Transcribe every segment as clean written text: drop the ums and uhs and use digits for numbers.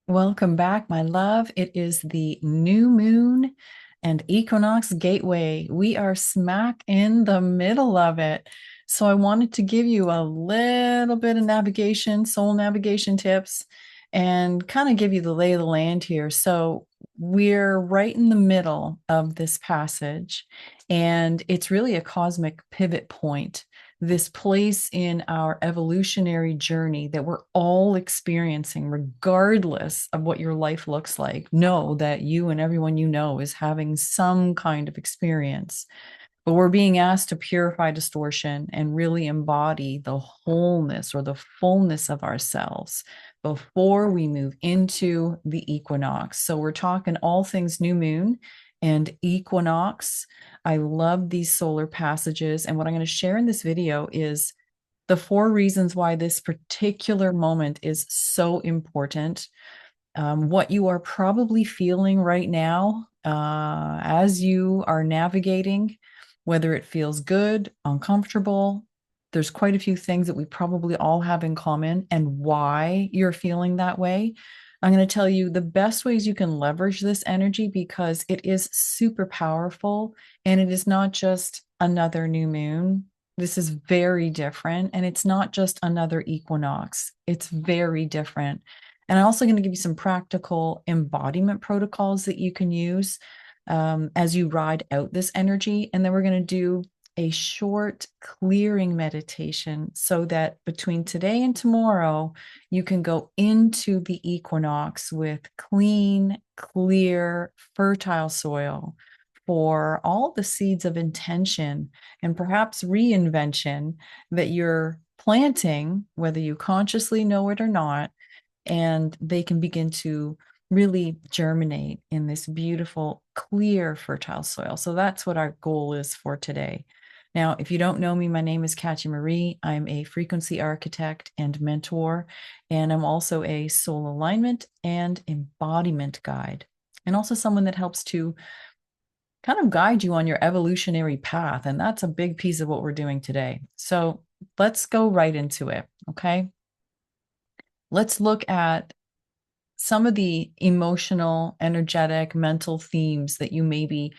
Welcome back, my love. It is the new moon and equinox gateway. We are smack in the middle of it. So I wanted to give you a little bit of navigation, soul navigation tips, and kind of give you the lay of the land here. So we're right in the middle of this passage, and it's really a cosmic pivot point, this place in our evolutionary journey that we're all experiencing, regardless of what your life looks like. Know that you and everyone you know is having some kind of experience, but we're being asked to purify distortion and really embody the wholeness or the fullness of ourselves before we move into the equinox. So we're talking all things new moon and equinox. I love these solar passages. And what I'm going to share in this video is the 4 reasons why this particular moment is so important, what you are probably feeling right now as you are navigating, whether it feels good, uncomfortable. There's quite a few things that we probably all have in common and why you're feeling that way. I'm going to tell you the best ways you can leverage this energy because it is super powerful and it is not just another new moon. This is very different. And it's not just another equinox, it's very different. And I'm also going to give you some practical embodiment protocols that you can use as you ride out this energy. And then we're going to do a short clearing meditation so that between today and tomorrow, you can go into the equinox with clean, clear, fertile soil for all the seeds of intention and perhaps reinvention that you're planting, whether you consciously know it or not, and they can begin to really germinate in this beautiful, clear, fertile soil. So that's what our goal is for today. Now, if you don't know me, my name is Katya Marie. I'm a frequency architect and mentor, and I'm also a soul alignment and embodiment guide, and also someone that helps to kind of guide you on your evolutionary path. And that's a big piece of what we're doing today. So let's go right into it. Okay. Let's look at some of the emotional, energetic, mental themes that you may be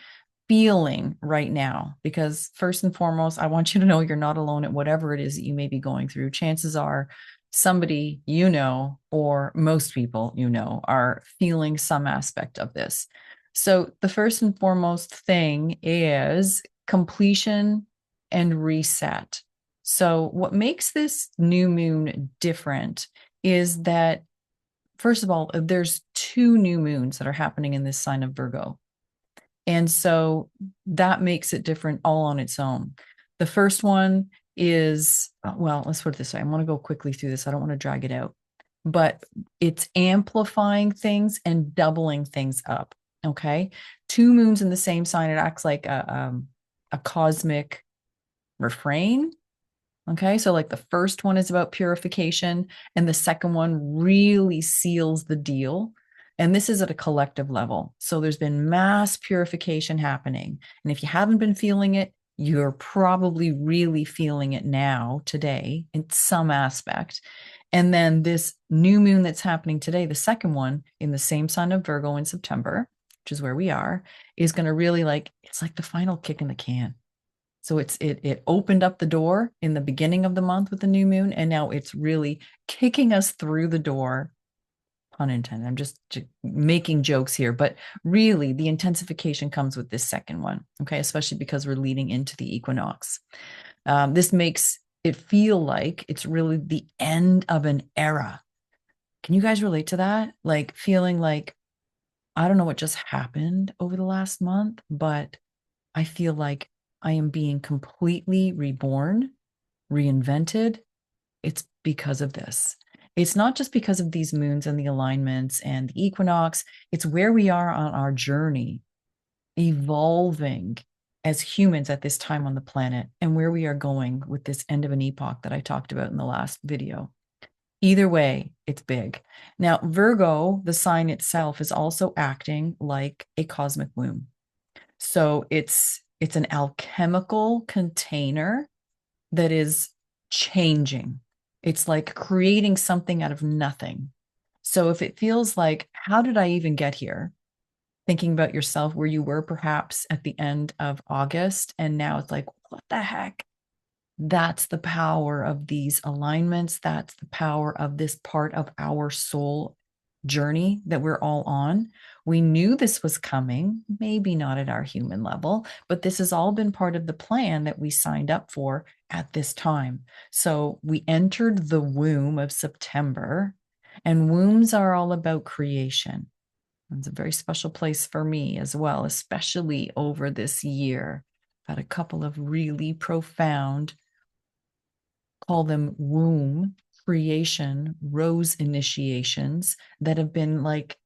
feeling right now. Because first and foremost, I want you to know you're not alone at whatever it is that you may be going through. Chances are somebody you know, or most people you know, are feeling some aspect of this. So the first and foremost thing is completion and reset. So what makes this new moon different is that, first of all, there's 2 new moons that are happening in this sign of Virgo. And so that makes it different all on its own. The first one is, well, let's put it this way. I want to go quickly through this. I don't want to drag it out, but it's amplifying things and doubling things up. Okay. 2 moons in the same sign, it acts like a cosmic refrain. Okay, so like the first one is about purification, and the second one really seals the deal. And this is at a collective level. So there's been mass purification happening. And if you haven't been feeling it, you're probably really feeling it now, today, in some aspect. And then this new moon that's happening today, the second one in the same sign of Virgo in September, which is where we are, is going to really it's like the final kick in the can. So it opened up the door in the beginning of the month with the new moon, and now it's really kicking us through the door. Pun intended. I'm just making jokes here, but really the intensification comes with this second one. Okay, especially because we're leading into the equinox. This makes it feel like it's really the end of an era. Can you guys relate to that? Like feeling like, I don't know what just happened over the last month, but I feel like I am being completely reborn, reinvented. It's because of this. It's not just because of these moons and the alignments and the equinox. It's where we are on our journey, evolving as humans at this time on the planet, and where we are going with this end of an epoch that I talked about in the last video. Either way, it's big. Now, Virgo, the sign itself, is also acting like a cosmic womb. So it's an alchemical container that is changing. It's like creating something out of nothing. So if it feels like, how did I even get here? Thinking about yourself where you were perhaps at the end of August, and now it's like, what the heck? That's the power of these alignments. That's the power of this part of our soul journey that we're all on. We knew this was coming, maybe not at our human level, but this has all been part of the plan that we signed up for at this time. So we entered the womb of September, and wombs are all about creation. It's a very special place for me as well, especially over this year. I've had a couple of really profound, call them womb creation, rose initiations that have been like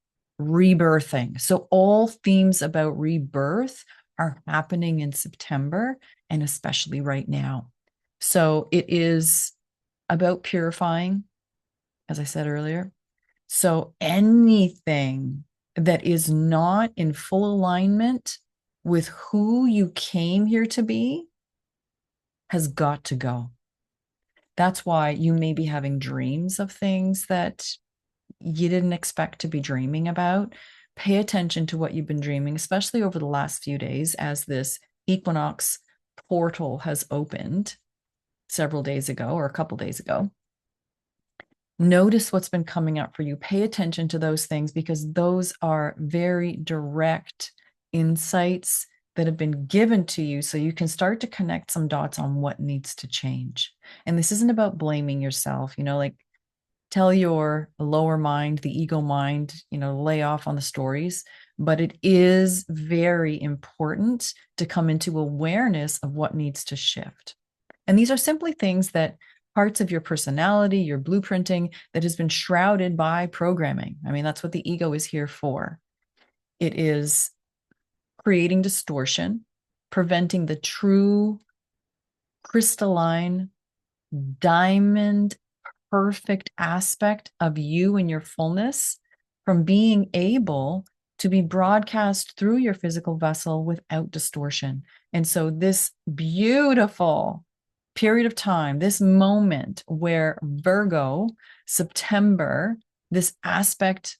rebirthing. So all themes about rebirth are happening in September and especially right now. So it is about purifying, as I said earlier. So anything that is not in full alignment with who you came here to be has got to go. That's why you may be having dreams of things that you didn't expect to be dreaming about. Pay attention to what you've been dreaming, especially over the last few days as this equinox portal has opened several days ago or a couple days ago. Notice what's been coming up for you. Pay attention to those things because those are very direct insights that have been given to you so you can start to connect some dots on what needs to change. And this isn't about blaming yourself, like tell your lower mind, the ego mind, lay off on the stories. But it is very important to come into awareness of what needs to shift. And these are simply things that parts of your personality, your blueprinting that has been shrouded by programming. I mean, that's what the ego is here for. It is creating distortion, preventing the true crystalline diamond perfect aspect of you and your fullness from being able to be broadcast through your physical vessel without distortion. And so this beautiful period of time, this moment where Virgo, September, this aspect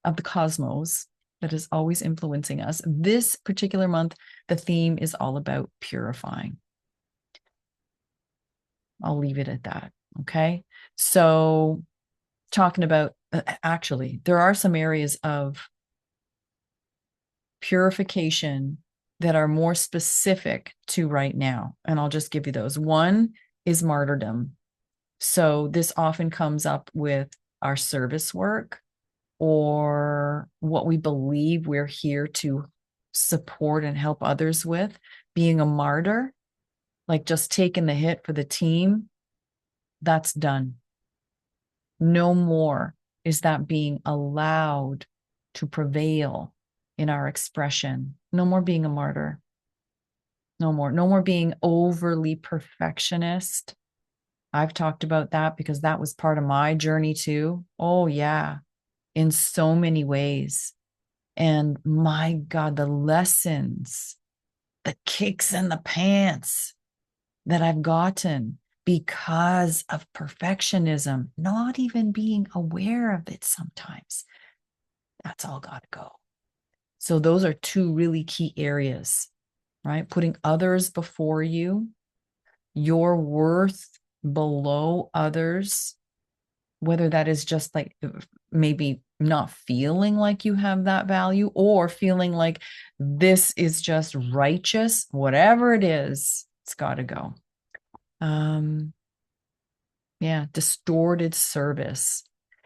of the cosmos that is always influencing us, this particular month, the theme is all about purifying. I'll leave it at that. Okay. So, talking about actually, there are some areas of purification that are more specific to right now. And I'll just give you those. One is martyrdom. So, this often comes up with our service work or what we believe we're here to support and help others with. Being a martyr, like just taking the hit for the team, that's done. No more is that being allowed to prevail in our expression. No more being a martyr. No more. No more being overly perfectionist. I've talked about that because that was part of my journey too. Oh, yeah, in so many ways. And my God, the lessons, the kicks in the pants that I've gotten because of perfectionism, not even being aware of it sometimes. That's all got to go. So those are two really key areas, right? Putting others before you, your worth below others, whether that is just like maybe not feeling like you have that value or feeling like this is just righteous, whatever it is, it's got to go. Yeah, distorted service.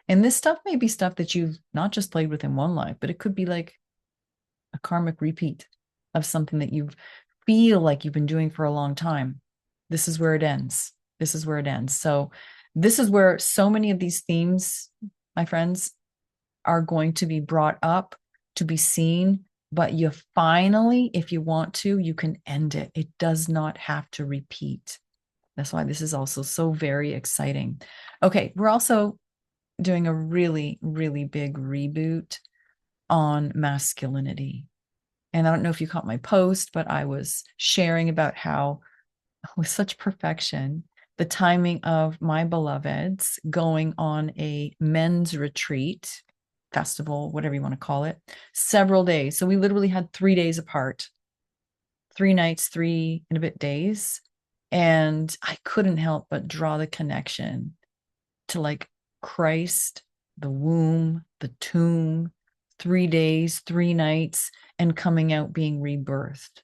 And this stuff may be stuff that you've not just played with in one life, but it could be like a karmic repeat of something that you feel like you've been doing for a long time. This is where it ends. This is where it ends. So this is where so many of these themes, my friends, are going to be brought up to be seen. But you finally, if you want to, you can end it. It does not have to repeat. That's why this is also so very exciting. Okay, we're also doing a really, really big reboot on masculinity. And I don't know if you caught my post, but I was sharing about how with such perfection, the timing of my beloveds going on a men's retreat, festival, whatever you want to call it, several days. So we literally had 3 days apart, 3 nights, 3 and a bit days. And I couldn't help but draw the connection to like Christ, the womb, the tomb, 3 days, 3 nights, and coming out being rebirthed.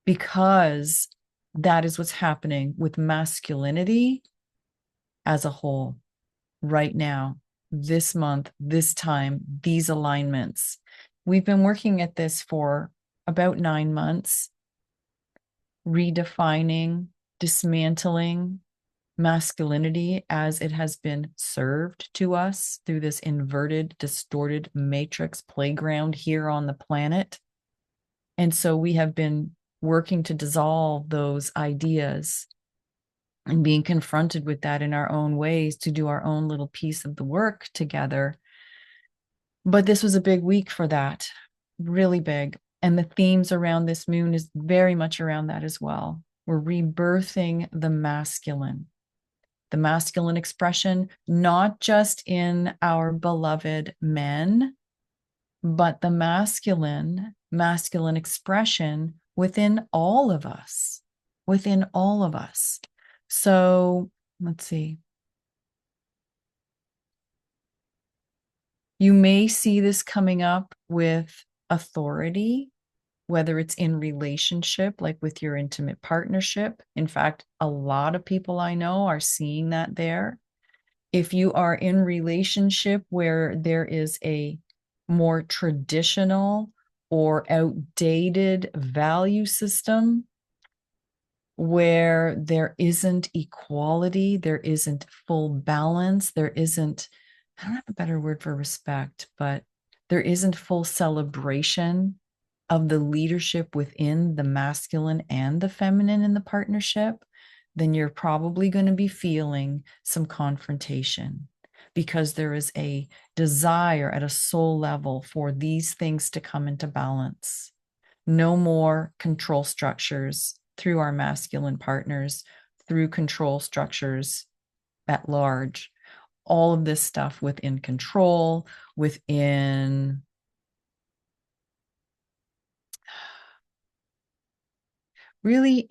Because that is what's happening with masculinity as a whole right now, this month, this time, these alignments. We've been working at this for about 9 months, redefining, dismantling masculinity as it has been served to us through this inverted, distorted matrix playground here on the planet. And so we have been working to dissolve those ideas and being confronted with that in our own ways to do our own little piece of the work together. But this was a big week for that, really big. And the themes around this moon is very much around that as well. We're rebirthing the masculine expression, not just in our beloved men, but the masculine expression within all of us, within all of us. So let's see. You may see this coming up with authority, whether it's in relationship, like with your intimate partnership. In fact, a lot of people I know are seeing that there. If you are in relationship where there is a more traditional or outdated value system, where there isn't equality, there isn't full balance, there isn't, I don't have a better word for respect, but there isn't full celebration of the leadership within the masculine and the feminine in the partnership, then you're probably going to be feeling some confrontation because there is a desire at a soul level for these things to come into balance. No more control structures through our masculine partners, through control structures at large. All of this stuff within control, within really,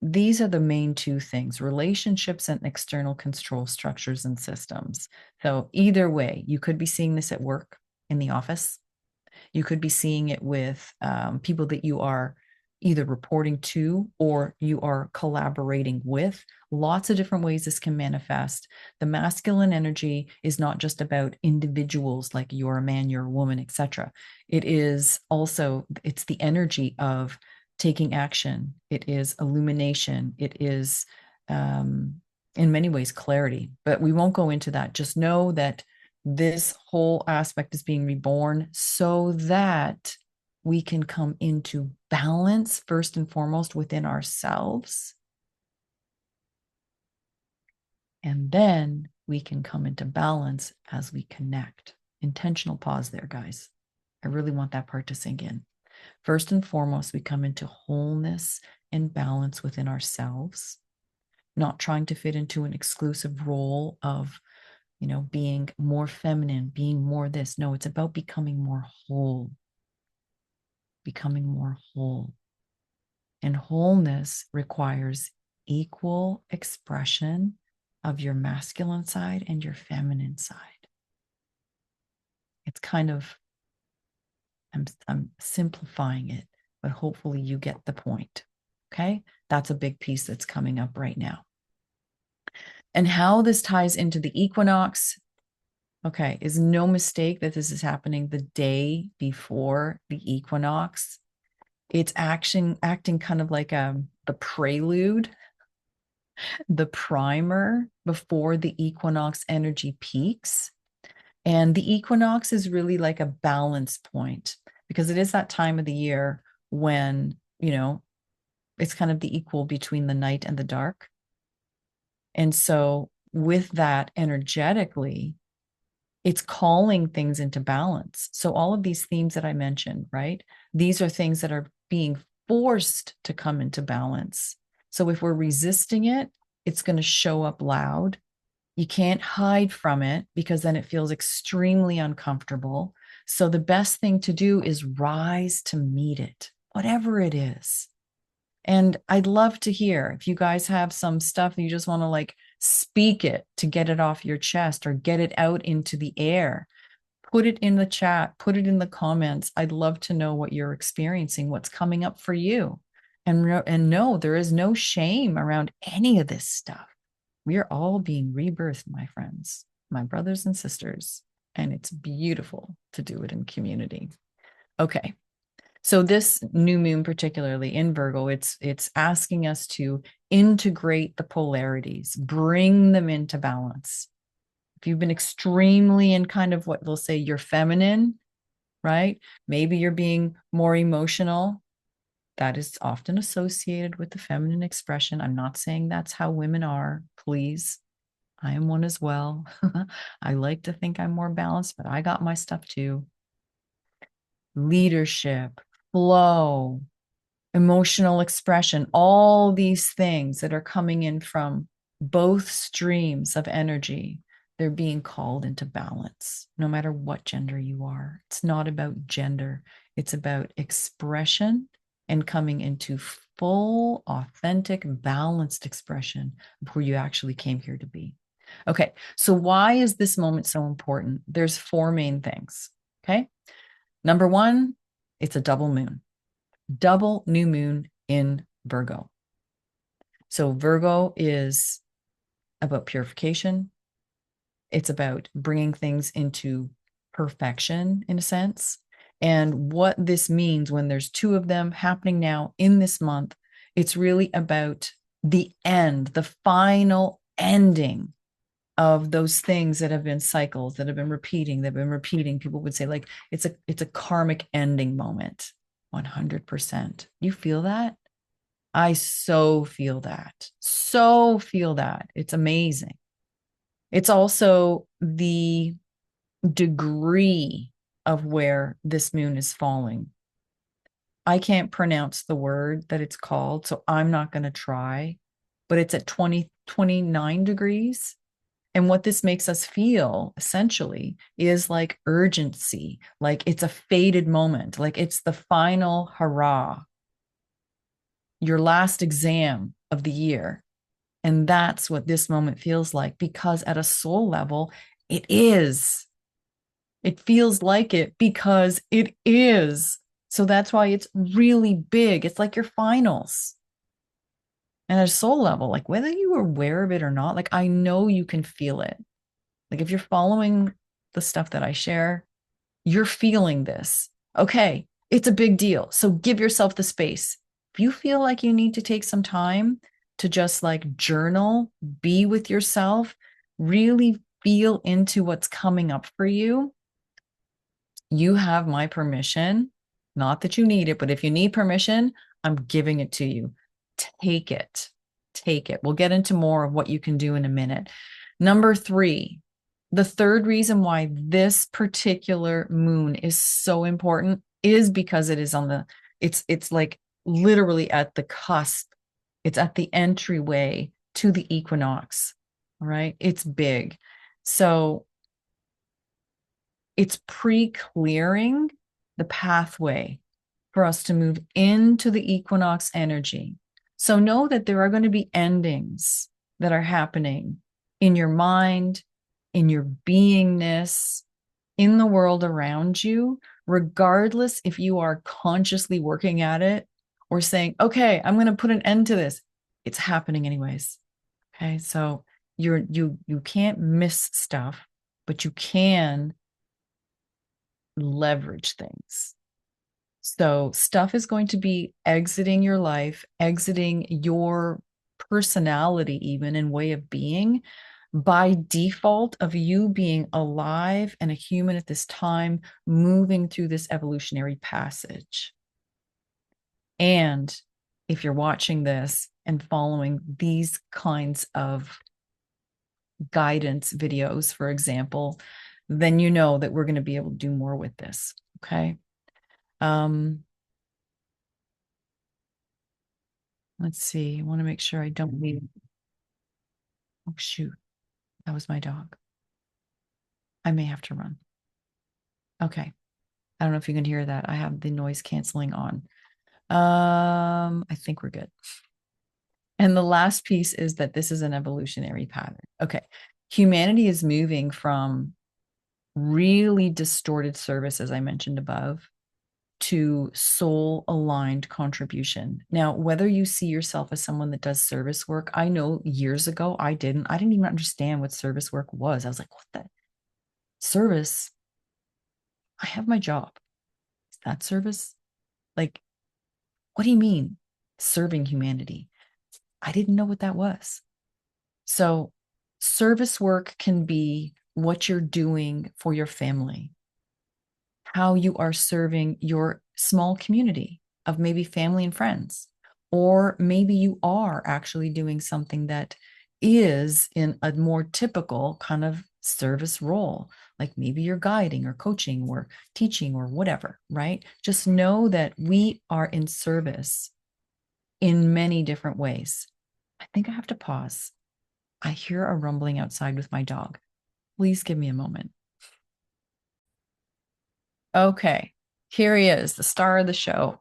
these are the main two things: relationships and external control structures and systems. So either way, you could be seeing this at work, in the office. You could be seeing it with people that you are either reporting to or you are collaborating with. Lots of different ways this can manifest. The masculine energy is not just about individuals like you're a man, you're a woman, etc. It is also, it's the energy of taking action. It is illumination. It is, in many ways, clarity. But we won't go into that. Just know that this whole aspect is being reborn so that we can come into balance first and foremost within ourselves. And then we can come into balance as we connect. Intentional pause there, guys. I really want that part to sink in. First and foremost, we come into wholeness and balance within ourselves, not trying to fit into an exclusive role of, being more feminine, being more this. No, it's about becoming more whole, becoming more whole. And wholeness requires equal expression of your masculine side and your feminine side. It's kind of, I'm simplifying it, but hopefully you get the point. Okay. That's a big piece that's coming up right now. And how this ties into the equinox, okay, is no mistake that this is happening the day before the equinox. It's acting kind of like the prelude, the primer before the equinox energy peaks. And the equinox is really like a balance point because it is that time of the year when, it's kind of the equal between the night and the dark. And so with that energetically, it's calling things into balance. So all of these themes that I mentioned, right? These are things that are being forced to come into balance. So if we're resisting it, it's going to show up loud. You can't hide from it because then it feels extremely uncomfortable. So the best thing to do is rise to meet it, whatever it is. And I'd love to hear if you guys have some stuff you just want to like speak it to get it off your chest or get it out into the air. Put it in the chat, put it in the comments. I'd love to know what you're experiencing, what's coming up for you. And no, there is no shame around any of this stuff. We are all being rebirthed, my friends, my brothers and sisters, and it's beautiful to do it in community. Okay. So this new moon, particularly in Virgo, it's asking us to integrate the polarities, bring them into balance. If you've been extremely in kind of what they'll say you're feminine, right? Maybe you're being more emotional. That is often associated with the feminine expression. I'm not saying that's how women are, please. I am one as well. I like to think I'm more balanced, but I got my stuff too. Leadership, flow, emotional expression, all these things that are coming in from both streams of energy, they're being called into balance, no matter what gender you are. It's not about gender, it's about expression and coming into full, authentic, balanced expression of who you actually came here to be. Okay, so why is this moment so important? There's four main things. Okay, number one, it's a double moon. Double new moon in Virgo. So Virgo is about purification. It's about bringing things into perfection in a sense. And what this means when there's two of them happening now in this month, it's really about the end, the final ending of those things that have been cycles that have been repeating, that have been repeating. People would say like it's a karmic ending moment. 100%. You feel that? I so feel that. So feel that. It's amazing. It's also the degree of where this moon is falling. I can't pronounce the word that it's called, so I'm not going to try, but it's at 29 degrees. And what this makes us feel essentially is like urgency, like it's a fated moment, like it's the final hurrah, your last exam of the year. And that's what this moment feels like because at a soul level, it is. It feels like it because it is. So that's why it's really big. It's like your finals. And at a soul level, like whether you are aware of it or not, like I know you can feel it. Like if you're following the stuff that I share, you're feeling this. Okay, it's a big deal. So give yourself the space. If you feel like you need to take some time to just like journal, be with yourself, really feel into what's coming up for you, you have my permission. Not that you need it, but if you need permission, I'm giving it to you. Take it. Take it. We'll get into more of what you can do in a minute. Number three, the third reason why this particular moon is so important is because it is on the, it's like literally at the cusp. It's at the entryway to the equinox. All right. It's big. So it's pre-clearing the pathway for us to move into the equinox energy. So know that there are going to be endings that are happening in your mind, in your beingness, in the world around you, regardless if you are consciously working at it or saying, okay, I'm going to put an end to this. It's happening anyways. Okay. So you can't miss stuff, but you can leverage things. So stuff is going to be exiting your life, exiting your personality, even in way of being, by default of you being alive and a human at this time, moving through this evolutionary passage. And if you're watching this and following these kinds of guidance videos, for example, then you know that we're going to be able to do more with this. Okay. Um, let's see. I want to make sure I don't leave. Oh, shoot. That was my dog. I may have to run. Okay. I don't know if you can hear that. I have the noise canceling on. I think we're good. And the last piece is that this is an evolutionary pattern. Okay. Humanity is moving from really distorted service, as I mentioned above, to soul aligned contribution. Now, whether you see yourself as someone that does service work, I know years ago I didn't even understand what service work was. I was like, what the service? I have my job. Is that service? Like, what do you mean serving humanity? I didn't know what that was. So, service work can be what you're doing for your family, how you are serving your small community of maybe family and friends, or maybe you are actually doing something that is in a more typical kind of service role, like maybe you're guiding or coaching or teaching or whatever, right? Just know that we are in service in many different ways. I think I have to pause. I hear a rumbling outside with my dog. Please give me a moment. Okay, here he is, the star of the show,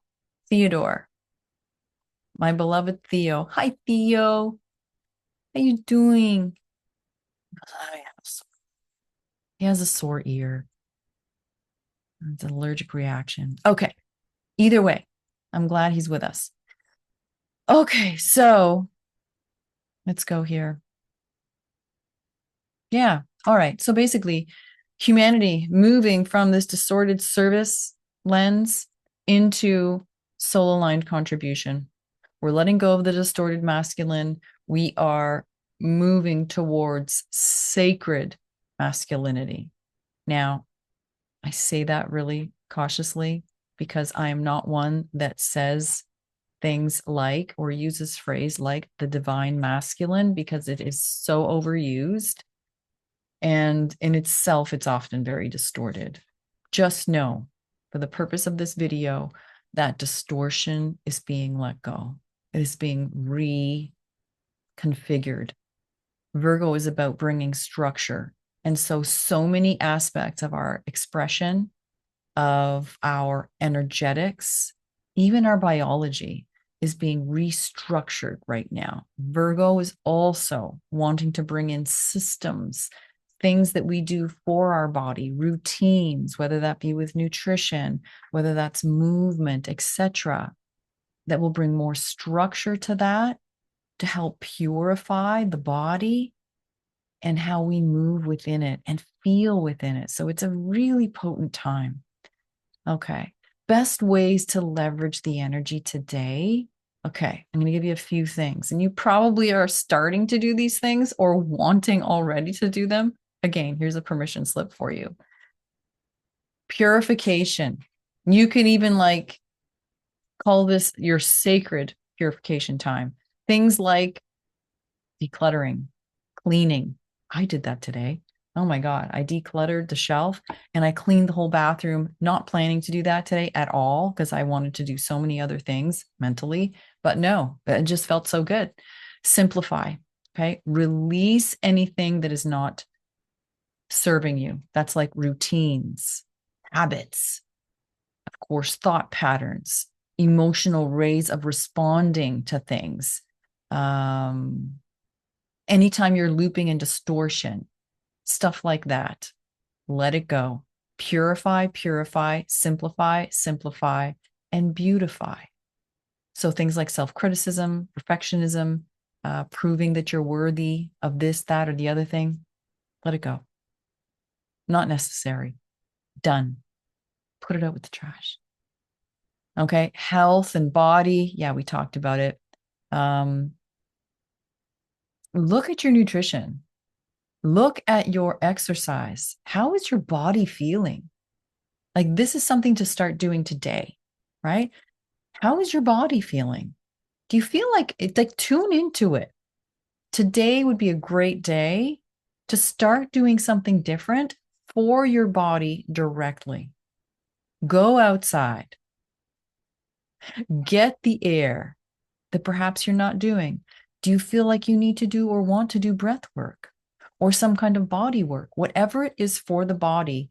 Theodore, my beloved Theo. Hi, Theo. How you doing? He has a sore ear. It's an allergic reaction. Okay, either way, I'm glad he's with us. Okay, so let's go here. Yeah, all right. So basically, humanity moving from this distorted service lens into soul aligned contribution. We're letting go of the distorted masculine. We are moving towards sacred masculinity. Now, I say that really cautiously because I am not one that says things like or uses phrase like the divine masculine because it is so overused. And in itself, it's often very distorted. Just know, for the purpose of this video, that distortion is being let go. It is being reconfigured. Virgo is about bringing structure. And so many aspects of our expression, of our energetics, even our biology is being restructured right now. Virgo is also wanting to bring in systems, things that we do for our body, routines, whether that be with nutrition, whether that's movement, etc., that will bring more structure to that to help purify the body and how we move within it and feel within it. So it's a really potent time. Okay. Best ways to leverage the energy today. Okay. I'm going to give you a few things, and you probably are starting to do these things or wanting already to do them. Again, here's a permission slip for you. Purification. You can even like call this your sacred purification time. Things like decluttering, cleaning. I did that today. Oh my God. I decluttered the shelf and I cleaned the whole bathroom, not planning to do that today at all because I wanted to do so many other things mentally. But no, it just felt so good. Simplify. Okay. Release anything that is not serving you. That's like routines, habits, of course, thought patterns, emotional ways of responding to things. Anytime you're looping in distortion, stuff like that, let it go. Purify, purify, simplify, simplify, and beautify. So things like self-criticism, perfectionism, proving that you're worthy of this, that, or the other thing, let it go. Not necessary. Done. Put it out with the trash. Okay. Health and body. Yeah, we talked about it. Look at your nutrition. Look at your exercise. How is your body feeling? Like, this is something to start doing today, right? How is your body feeling? Do you feel like it? Like, tune into it. Today would be a great day to start doing something different for your body directly. Go outside, get the air that perhaps you're not doing. Do you feel like you need to do or want to do breath work or some kind of body work? Whatever it is for the body,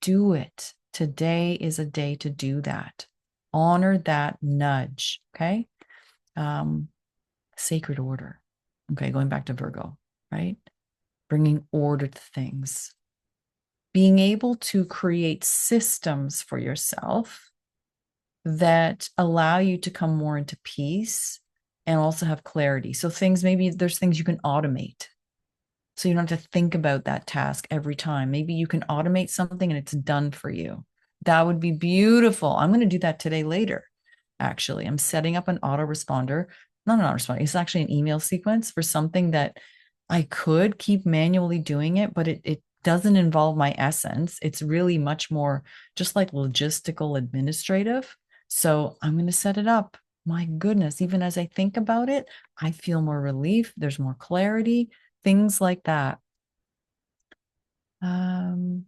do it. Today is a day to do that. Honor that nudge. Okay. Um, Sacred order. Okay. Going back to Virgo, right? Bringing order to things, being able to create systems for yourself that allow you to come more into peace and also have clarity. So things, maybe there's things you can automate. So you don't have to think about that task every time. Maybe you can automate something and it's done for you. That would be beautiful. I'm going to do that today later. Actually, I'm setting up an autoresponder, not an autoresponder. It's actually an email sequence for something that I could keep manually doing it, but it doesn't involve my essence. It's really much more just like logistical administrative. So I'm going to set it up. My goodness, even as I think about it, I feel more relief. There's more clarity, things like that. Um,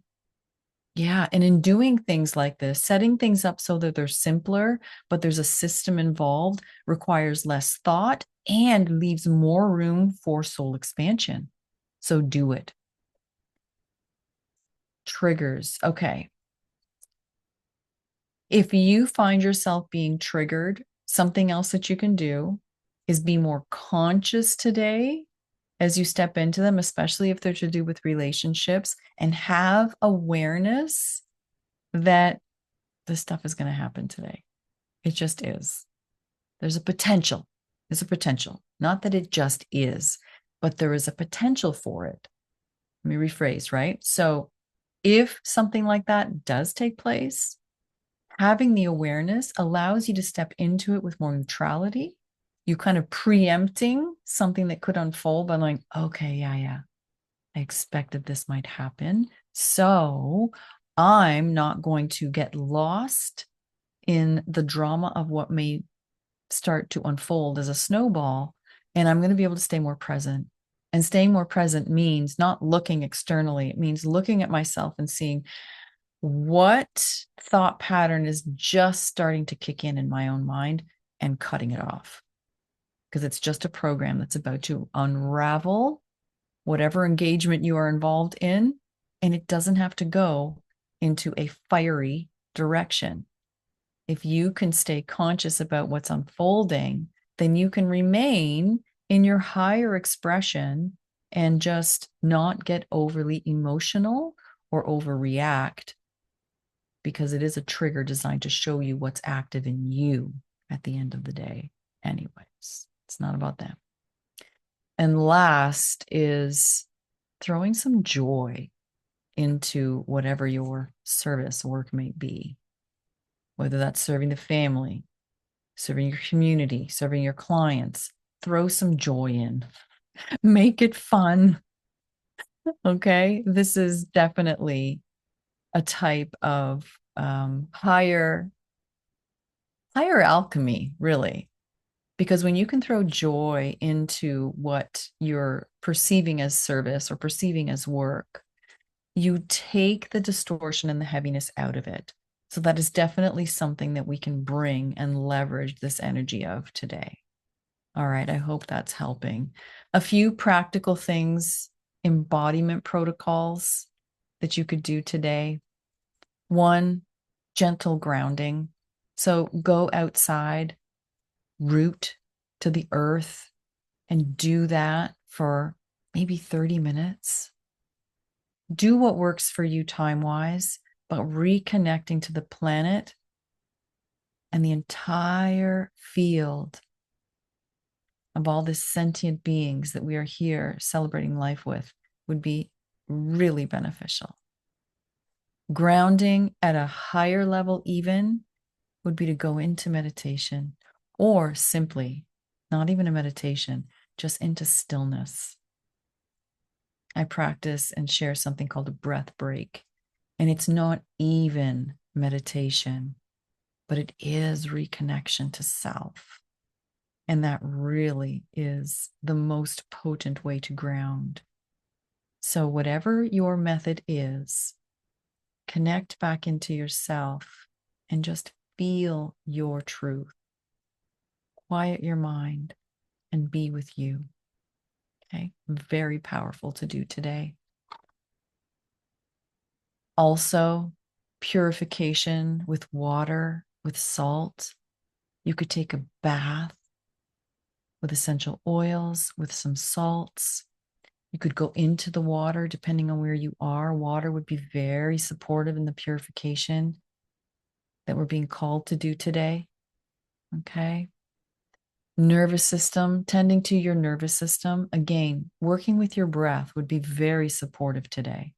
yeah. And in doing things like this, setting things up so that they're simpler, but there's a system involved, requires less thought and leaves more room for soul expansion. So do it. Triggers. Okay. If you find yourself being triggered, something else that you can do is be more conscious today as you step into them, especially if they're to do with relationships, and have awareness that this stuff is going to happen today. It just is. There's a potential. There's a potential. Not that it just is, but there is a potential for it. Let me rephrase, right? So if something like that does take place, having the awareness allows you to step into it with more neutrality. You kind of preempting something that could unfold by like, okay, yeah, I expected this might happen. So I'm not going to get lost in the drama of what may start to unfold as a snowball. And I'm going to be able to stay more present. And staying more present means not looking externally, it means looking at myself and seeing what thought pattern is just starting to kick in my own mind and cutting it off. Because it's just a program that's about to unravel whatever engagement you are involved in. And it doesn't have to go into a fiery direction. If you can stay conscious about what's unfolding, then you can remain in your higher expression and just not get overly emotional or overreact, because it is a trigger designed to show you what's active in you at the end of the day. Anyways, it's not about them. And last is throwing some joy into whatever your service work may be, whether that's serving the family, serving your community, serving your clients. Throw some joy in, make it fun. Okay. This is definitely a type of higher alchemy, really. Because when you can throw joy into what you're perceiving as service or perceiving as work, you take the distortion and the heaviness out of it. So that is definitely something that we can bring and leverage this energy of today. All right, I hope that's helping. A few practical things, embodiment protocols that you could do today. One, gentle grounding. So go outside, root to the earth, and do that for maybe 30 minutes. Do what works for you time-wise, but reconnecting to the planet and the entire field of all these sentient beings that we are here celebrating life with would be really beneficial. Grounding at a higher level even would be to go into meditation, or simply, not even a meditation, just into stillness. I practice and share something called a breath break. And it's not even meditation, but it is reconnection to self. And that really is the most potent way to ground. So, whatever your method is, connect back into yourself and just feel your truth. Quiet your mind and be with you. Okay, very powerful to do today. Also, purification with water, with salt. You could take a bath with essential oils, with some salts. You could go into the water depending on where you are. Water would be very supportive in the purification that we're being called to do today. Okay. Nervous system, tending to your nervous system. Again, working with your breath would be very supportive today.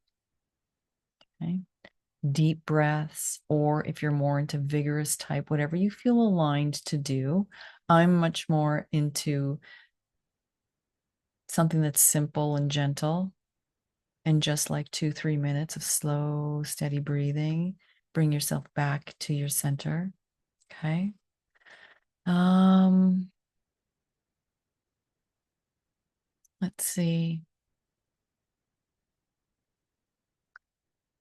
Okay. Deep breaths, or if you're more into vigorous type, whatever you feel aligned to do. I'm much more into something that's simple and gentle, and just like 2-3 minutes of slow, steady breathing. Bring yourself back to your center. Okay. Let's see.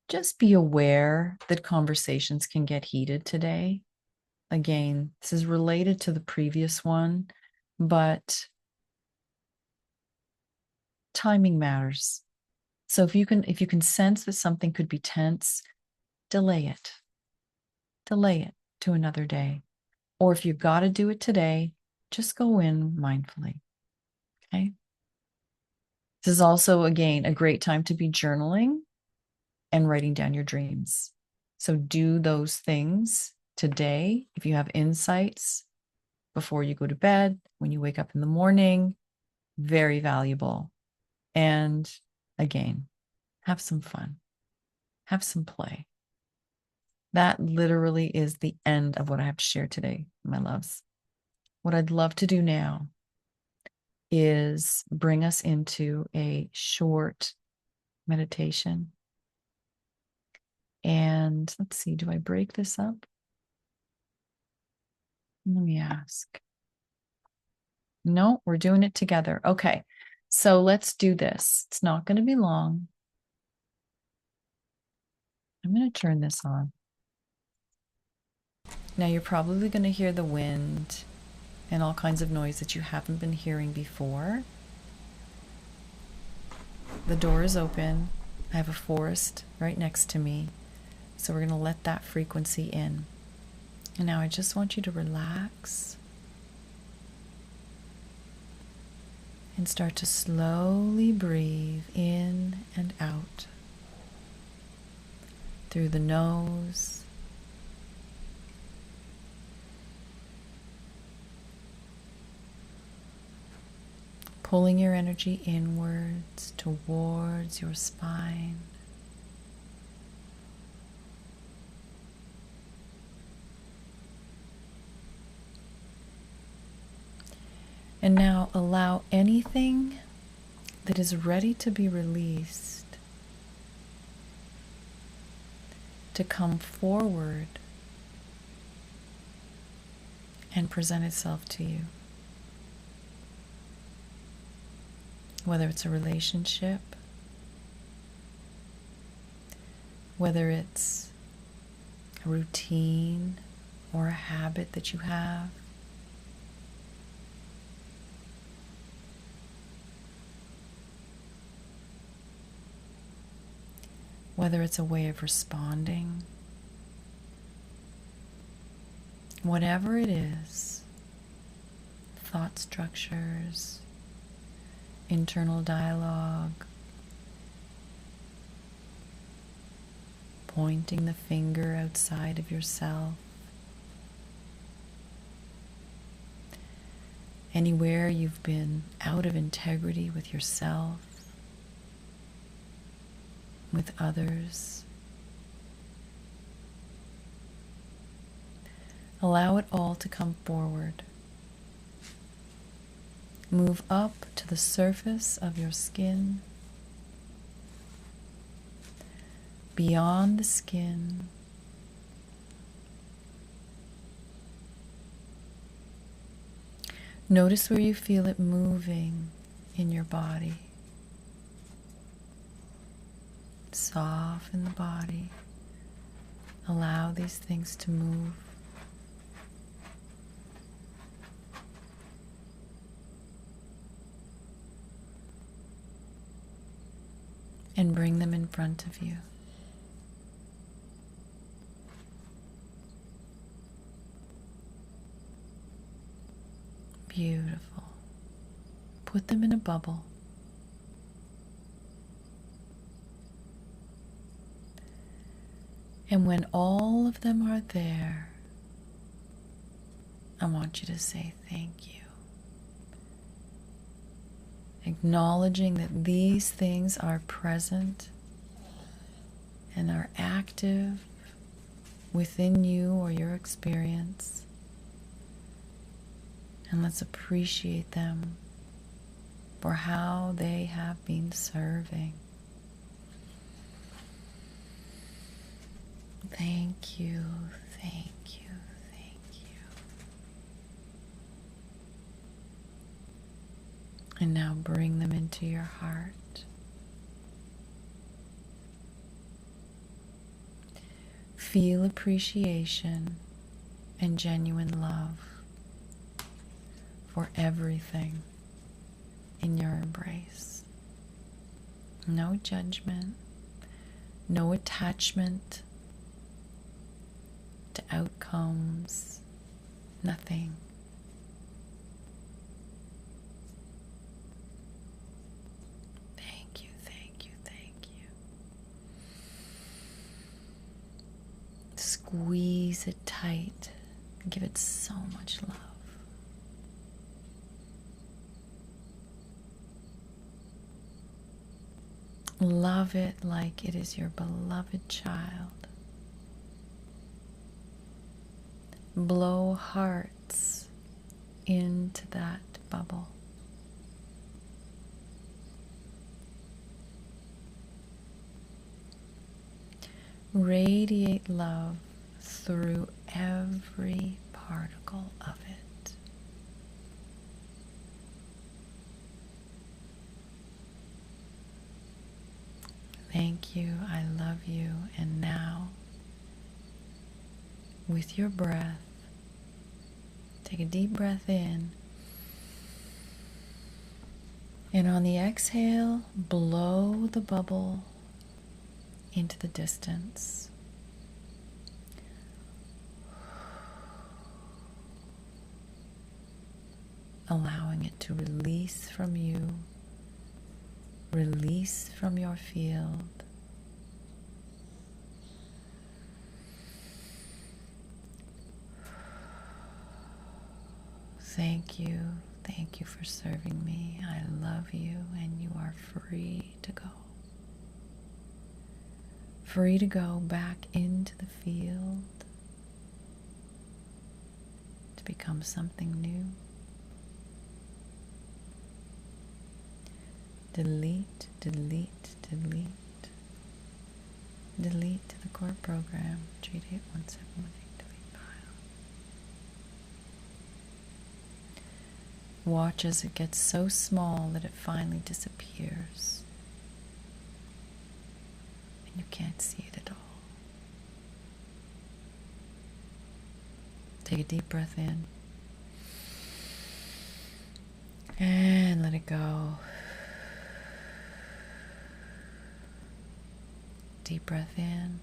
Just be aware that conversations can get heated today. Again, this is related to the previous one, but timing matters. So if you can sense that something could be tense, delay it. Delay it to another day. Or if you've got to do it today, just go in mindfully. Okay. This is also, again, a great time to be journaling and writing down your dreams. So do those things today. If you have insights before you go to bed, when you wake up in the morning, very valuable. And again, have some fun, have some play. That literally is the end of what I have to share today, my loves. What I'd love to do now is bring us into a short meditation. And let's see, do I break this up? Let me ask. No, we're doing it together. Okay, so let's do this. It's not going to be long. I'm going to turn this on. Now you're probably going to hear the wind and all kinds of noise that you haven't been hearing before. The door is open. I have a forest right next to me. So we're going to let that frequency in. And now I just want you to relax and start to slowly breathe in and out through the nose, pulling your energy inwards towards your spine. And now allow anything that is ready to be released to come forward and present itself to you. Whether it's a relationship, whether it's a routine or a habit that you have, whether it's a way of responding, whatever it is, thought structures, internal dialogue, pointing the finger outside of yourself, anywhere you've been out of integrity with yourself, with others. Allow it all to come forward. Move up to the surface of your skin, beyond the skin, notice where you feel it moving in your body. Soften the body. Allow these things to move. and bring them in front of you. Beautiful. Put them in a bubble. And when all of them are there, I want you to say thank you. Acknowledging that these things are present and are active within you or your experience. And let's appreciate them for how they have been serving. Thank you, thank you, thank you. And now bring them into your heart. Feel appreciation and genuine love for everything in your embrace. No judgment, no attachment to outcomes, nothing. Thank you, thank you, thank you. Squeeze it tight. Give it so much love. Love it like it is your beloved child. Blow hearts into that bubble. Radiate love through every particle of it. Thank you, I love you, and now, with your breath, take a deep breath in, and on the exhale, blow the bubble into the distance. Allowing it to release from you, release from your field. Thank you for serving me. I love you, and you are free to go. Free to go back into the field to become something new. Delete, delete, delete. Delete to the core program. 381718 delete file. Watch as it gets so small that it finally disappears. And you can't see it at all. Take a deep breath in. And let it go. Deep breath in.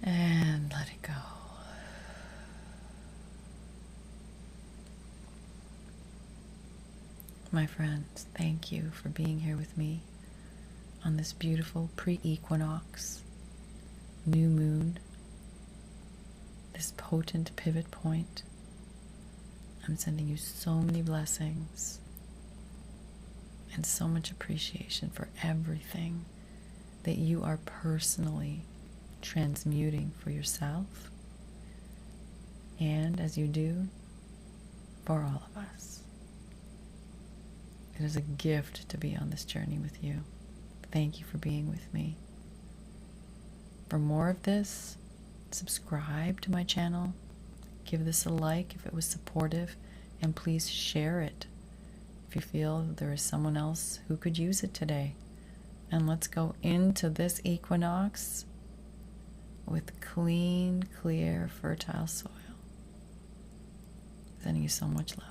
And let it go. My friends, thank you for being here with me on this beautiful pre-equinox new moon, this potent pivot point. I'm sending you so many blessings and so much appreciation for everything that you are personally transmuting for yourself, and as you do, for all of us. It is a gift to be on this journey with you. Thank you for being with me. For more of this, subscribe to my channel, give this a like if it was supportive, and please share it if you feel there is someone else who could use it today. And let's go into this equinox with clean, clear, fertile soil. Sending you so much love.